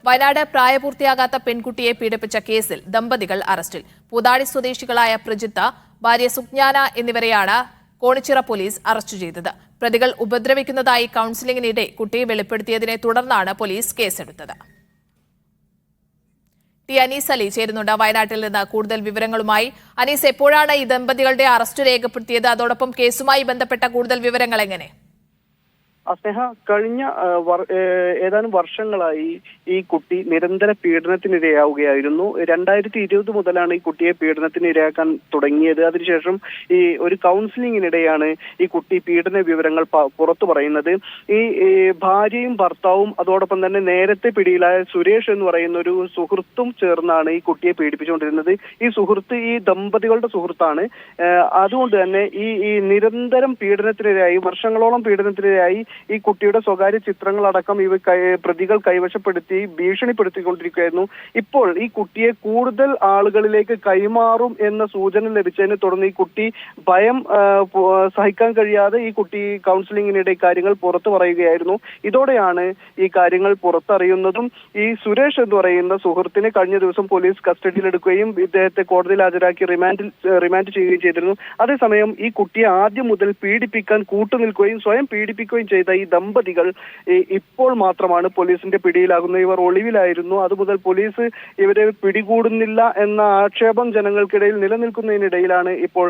വയനാട് പ്രായപൂർത്തിയാകാത്ത പെൺകുട്ടിയെ പീഡിപ്പിച്ച കേസിൽ ദമ്പതികൾ അറസ്റ്റിൽ. പൂതാടി സ്വദേശികളായ പ്രജിത്ത്, ഭാര്യ സുജ്ഞാന എന്നിവരെയാണ് കോണിച്ചിറ പോലീസ് അറസ്റ്റ് ചെയ്തത്. പ്രതികൾ ഉപദ്രവിക്കുന്നതായി കൌൺസിലിംഗിനിടെ കുട്ടിയെ വെളിപ്പെടുത്തിയതിനെ തുടർന്നാണ് പോലീസ് കേസെടുത്തത്. ടി അനീസ് അലി ചേരുന്നുണ്ട് വയനാട്ടിൽ നിന്ന് കൂടുതൽ വിവരങ്ങളുമായി. അനീസ്, എപ്പോഴാണ് ഈ ദമ്പതികളുടെ അറസ്റ്റ് രേഖപ്പെടുത്തിയത്? അതോടൊപ്പം കേസുമായി ബന്ധപ്പെട്ട കൂടുതൽ വിവരങ്ങൾ എങ്ങനെ? സ്നേഹ, കഴിഞ്ഞ ഏതാനും വർഷങ്ങളായി ഈ കുട്ടി നിരന്തര പീഡനത്തിനിരയാവുകയായിരുന്നു. 2020 മുതലാണ് ഈ കുട്ടിയെ പീഡനത്തിന് ഇരയാക്കാൻ തുടങ്ങിയത്. അതിനുശേഷം ഈ ഒരു കൗൺസിലിംഗിനിടെയാണ് ഈ കുട്ടി പീഡന വിവരങ്ങൾ പുറത്തു പറയുന്നത്. ഈ ഭാര്യയും ഭർത്താവും അതോടൊപ്പം തന്നെ നേരത്തെ പിടിയിലായ സുരേഷ് എന്ന് പറയുന്ന ഒരു സുഹൃത്തും ചേർന്നാണ് ഈ കുട്ടിയെ പീഡിപ്പിച്ചുകൊണ്ടിരുന്നത്. ഈ സുഹൃത്ത് ഈ ദമ്പതികളുടെ സുഹൃത്താണ്. അതുകൊണ്ട് തന്നെ ഈ നിരന്തരം പീഡനത്തിനിരയായി, വർഷങ്ങളോളം പീഡനത്തിനിരയായി ഈ കുട്ടിയുടെ സ്വകാര്യ ചിത്രങ്ങളടക്കം പ്രതികൾ കൈവശപ്പെടുത്തി ഭീഷണിപ്പെടുത്തിക്കൊണ്ടിരിക്കുകയായിരുന്നു. ഇപ്പോൾ ഈ കുട്ടിയെ കൂടുതൽ ആളുകളിലേക്ക് കൈമാറും എന്ന സൂചന ലഭിച്ചതിനെ തുടർന്ന് ഈ കുട്ടി ഭയം സഹിക്കാൻ കഴിയാതെ ഈ കുട്ടി കൗൺസിലിംഗിനിടെ കാര്യങ്ങൾ പുറത്തു പറയുകയായിരുന്നു. ഇതോടെയാണ് ഈ കാര്യങ്ങൾ പുറത്തറിയുന്നതും. ഈ സുരേഷ് എന്ന് പറയുന്ന സുഹൃത്തിനെ കഴിഞ്ഞ ദിവസം പോലീസ് കസ്റ്റഡിയിലെടുക്കുകയും ഇദ്ദേഹത്തെ കോടതിയിൽ ഹാജരാക്കി റിമാൻഡ് ചെയ്യുകയും ചെയ്തിരുന്നു. അതേസമയം ഈ കുട്ടിയെ ആദ്യം മുതൽ പീഡിപ്പിക്കാൻ കൂട്ടുനിൽക്കുകയും സ്വയം പീഡിപ്പിക്കുകയും ചെയ്ത ഈ ദമ്പതികൾ ഇപ്പോൾ മാത്രമാണ് പോലീസിന്റെ പിടിയിലാകുന്നത്. ഇവർ ഒളിവിലായിരുന്നു. അതുമുതൽ പോലീസ് ഇവരെ പിടികൂടുന്നില്ല എന്ന ആക്ഷേപം ജനങ്ങൾക്കിടയിൽ നിലനിൽക്കുന്നതിനിടയിലാണ് ഇപ്പോൾ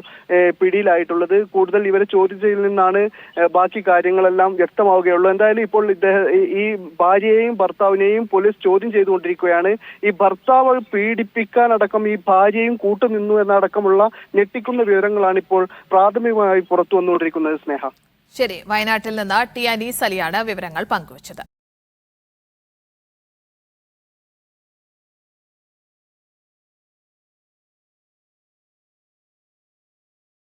പിടിയിലായിട്ടുള്ളത്. കൂടുതൽ ഇവരെ ചോദ്യം ചെയ്യലിൽ നിന്നാണ് ബാക്കി കാര്യങ്ങളെല്ലാം വ്യക്തമാവുകയുള്ളൂ. എന്തായാലും ഇപ്പോൾ ഈ ഭാര്യയെയും ഭർത്താവിനെയും പോലീസ് ചോദ്യം ചെയ്തുകൊണ്ടിരിക്കുകയാണ്. ഈ ഭർത്താവ് പീഡിപ്പിക്കാനടക്കം ഈ ഭാര്യയും കൂട്ടുനിന്നു എന്നടക്കമുള്ള ഞെട്ടിക്കുന്ന വിവരങ്ങളാണ് ഇപ്പോൾ പ്രാഥമികമായി പുറത്തു വന്നുകൊണ്ടിരിക്കുന്നത്. സ്നേഹ, ശരി, വയനാട്ടിൽ നിന്ന് ടി അനീസ് അലിയാണ് വിവരങ്ങൾ പങ്കുവച്ചത്.